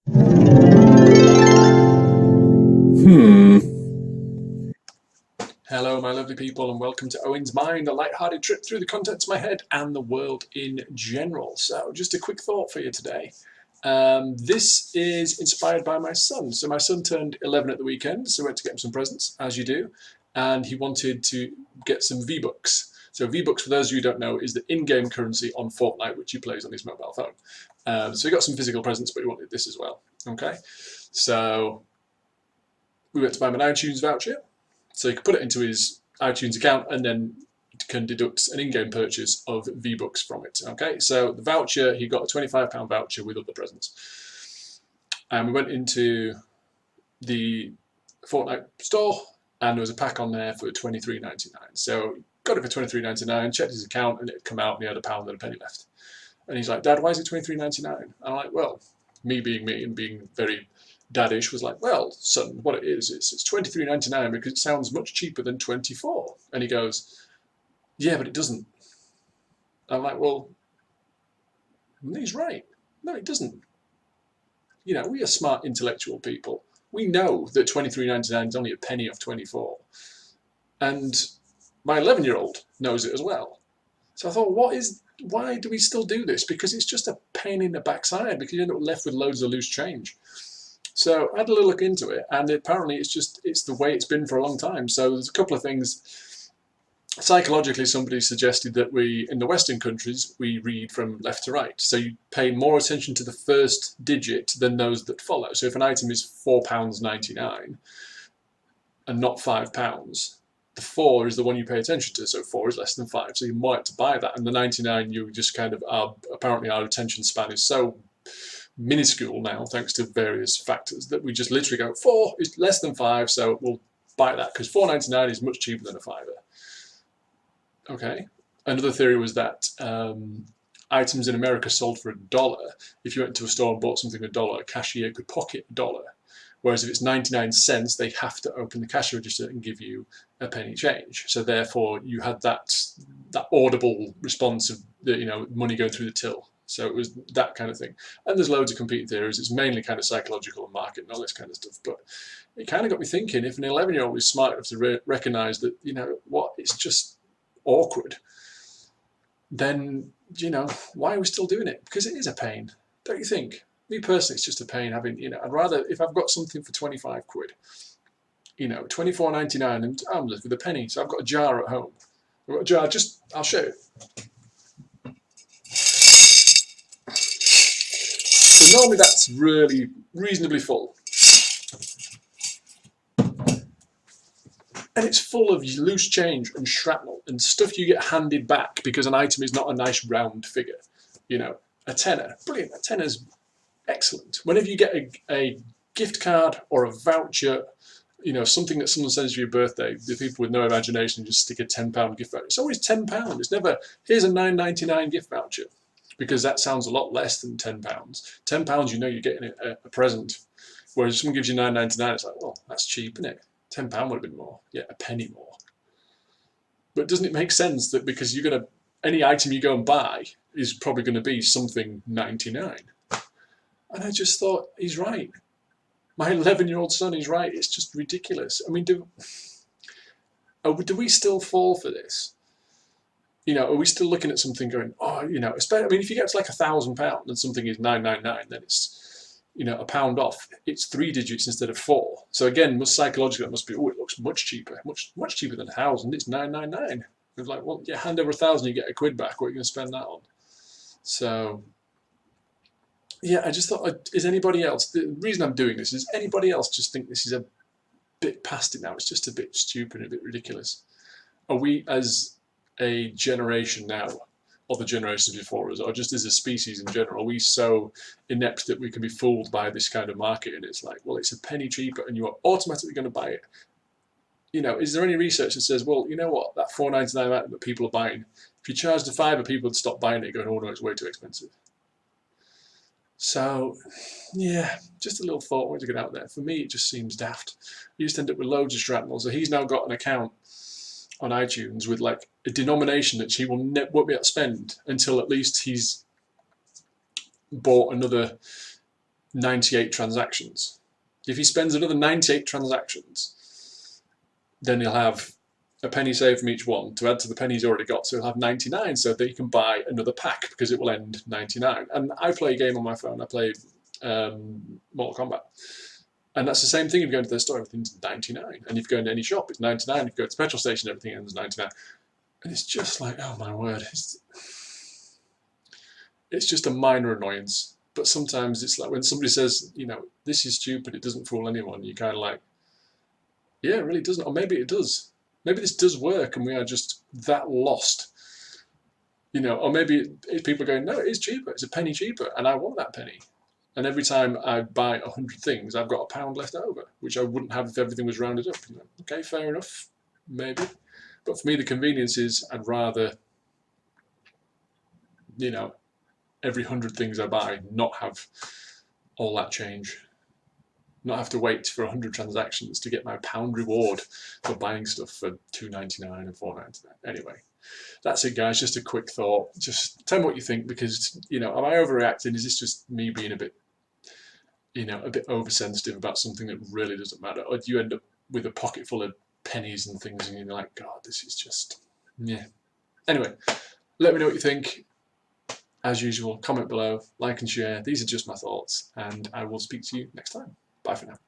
Hello, my lovely people, and welcome to Owen's Mind, a light-hearted trip through the contents of my head and the world in general. So, just a quick thought for you today. This is inspired by my son. So, my son turned 11 at the weekend, so I went to get him some presents, as you do, and he wanted to get some V-Bucks. So, V-Bucks, for those of you who don't know, is the in-game currency on Fortnite, which he plays on his mobile phone. So, he got some physical presents, but he wanted this as well. Okay, so we went to buy him an iTunes voucher. So he can put it into his iTunes account and then can deduct an in-game purchase of V-Bucks from it. Okay, so the voucher, he got a £25 voucher with other presents. And we went into the Fortnite store and there was a pack on there for £23.99. So got it for £23.99, checked his account and it had come out and he had £1 and a penny left. And he's like, Dad, why is it £23.99? I'm like, well, me being me and being very daddish was like, well, son, what it is it's £23.99 because it sounds much cheaper than 24. And he goes, yeah, but it doesn't. I'm like, well, he's right. No, it doesn't. You know, we are smart intellectual people. We know that £23.99 is only a penny off 24. And my 11-year-old knows it as well. So I thought, why do we still do this? Because it's just a pain in the backside because you end up left with loads of loose change. So I had a little look into it, and apparently it's the way it's been for a long time. So there's a couple of things. Psychologically, somebody suggested that in the Western countries, we read from left to right. So you pay more attention to the first digit than those that follow. So if an item is £4.99 and not £5, the 4 is the one you pay attention to. So 4 is less than 5. So you're more apt to buy that. And the 99, you just kind of apparently our attention span is so minuscule now, thanks to various factors, that we just literally go 4 is less than 5, so we'll buy that because £4.99 is much cheaper than a fiver. Okay. Another theory was that items in America sold for $1. If you went to a store and bought something for $1, a cashier could pocket $1. Whereas if it's 99 cents, they have to open the cash register and give you a penny change. So therefore, you had that audible response of the money going through the till. So it was that kind of thing. And there's loads of competing theories. It's mainly kind of psychological and market and all this kind of stuff. But it kind of got me thinking, if an 11-year-old is smart enough to recognize that, it's just awkward, then, why are we still doing it? Because it is a pain, don't you think? Me personally, it's just a pain having, I'd rather, if I've got something for 25 quid, £24.99 and I'm left with a penny. So I've got a jar at home. I've got a jar, I'll show you. So normally that's really reasonably full. And it's full of loose change and shrapnel and stuff you get handed back because an item is not a nice round figure. A tenner, brilliant, a tenner's excellent. Whenever you get a gift card or a voucher, something that someone sends you for your birthday, the people with no imagination just stick a £10 gift voucher. It's always £10. It's never, here's a £9.99 gift voucher. Because that sounds a lot less than £10. £10, you're getting a present. Whereas if someone gives you £9.99, it's like, well, that's cheap, isn't it? £10 would have been more. Yeah, a penny more. But doesn't it make sense that because any item you go and buy is probably going to be something 99? And I just thought, he's right. My 11-year-old son is right. It's just ridiculous. I mean, do we still fall for this? Are we still looking at something going, especially, if you get to like £1,000 and something is 999, then it's, a pound off. It's 3 digits instead of 4. So again, psychologically, it must be, it looks much cheaper, much cheaper than 1,000. It's 999. It's like, well, yeah, hand over 1,000, you get a quid back. What are you going to spend that on? So, yeah, I just thought, is anybody else, the reason I'm doing this is anybody else just think this is a bit past it now? It's just a bit stupid, a bit ridiculous. Are we as a generation now, or the generations before us, or just as a species in general, are we so inept that we can be fooled by this kind of market? And it's like, well, it's a penny cheaper and you are automatically going to buy it. Is there any research that says, well, you know what, that £4.99 item that people are buying, if you charged a fiver, people would stop buying it going, oh no, it's way too expensive. So, yeah, just a little thought I wanted to get out there. For me, it just seems daft. You just end up with loads of shrapnel. So he's now got an account on iTunes with like a denomination that he won't be able to spend until at least he's bought another 98 transactions. If he spends another 98 transactions, then he'll have a penny saved from each one to add to the penny he's already got. So he'll have 99 so that he can buy another pack because it will end 99. And I play a game on my phone. I play Mortal Kombat. And that's the same thing if you go into the store, everything's 99. And if you go into any shop, it's 99. If you go to the petrol station, everything ends 99. And it's just like, oh my word. It's just a minor annoyance. But sometimes it's like when somebody says, you know, this is stupid, it doesn't fool anyone, you're kind of like, yeah, it really doesn't. Or maybe it does. Maybe this does work and we are just that lost. You know, or maybe people are going, no, it is cheaper. It's a penny cheaper and I want that penny. And every time I buy 100 things, I've got £1 left over, which I wouldn't have if everything was rounded up. You know, okay, fair enough, maybe. But for me, the convenience is I'd rather, you know, every 100 things I buy not have all that change. Not have to wait for 100 transactions to get my £1 reward for buying stuff for £2.99 and £4.99. Anyway, that's it, guys. Just a quick thought. Just tell me what you think, because, you know, am I overreacting? Is this just me being a bit, you know, a bit oversensitive about something that really doesn't matter? Or do you end up with a pocket full of pennies and things and you're like, God, this is just, yeah. Anyway, let me know what you think. As usual, comment below, like and share. These are just my thoughts, and I will speak to you next time. Bye for now.